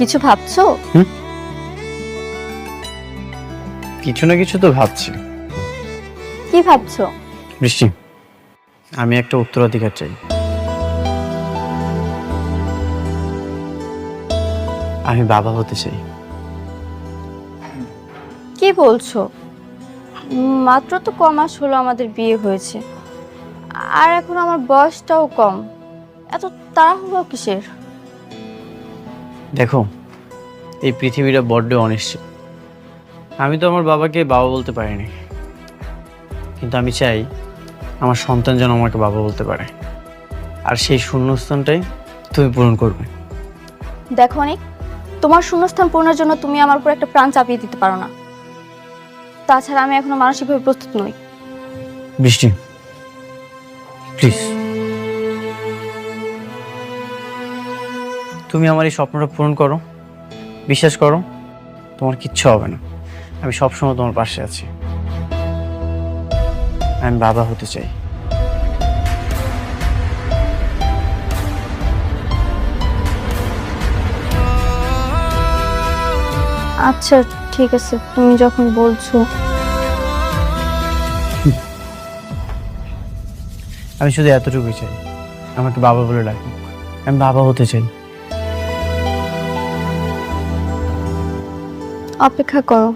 কিছু ভাবছো? কিছু না কিছু তো ভাবছি। কি ভাবছো? বৃষ্টি, আমি একটা উত্তরাধিকার চাই। আমি বাবা হতে চাই। কি বলছো? মাত্র তো কমাস হলো আমাদের বিয়ে হয়েছে, আর এখন আমার বয়সটাও কম। এত তাড়াহুড়ো কিসের? দেখো, এই পৃথিবীটা বড্ড অনিশ্চিত। আমি তো আমার বাবাকে বাবা বলতে পারিনি, কিন্তু আমি চাই আমার সন্তান যেন আমাকে বাবা বলতে পারে। আর সেই শূন্যস্থানটাই তুমি পূরণ করবে। দেখো অনেক, তোমার শূন্যস্থান পূরণের জন্য তুমি আমার উপর একটা প্রাণ চাপিয়ে দিতে পারো না। তাছাড়া আমি এখনো মানসিকভাবে প্রস্তুত নই। বৃষ্টি, প্লিজ, তুমি আমার এই স্বপ্নটা পূরণ করো। বিশ্বাস করো, তোমার কিচ্ছু হবে না। আমি সবসময় তোমার পাশে আছি। আমি বাবা হতে চাই। আচ্ছা, ঠিক আছে, তুমি যখন বলছো। আমি শুধু এতটুকুই চাই, আমাকে বাবা বলে ডাকুক। আমি বাবা হতে চাই। অপেক্ষা করো,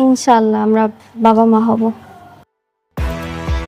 ইনশাআল্লাহ আমরা বাবা মা হব।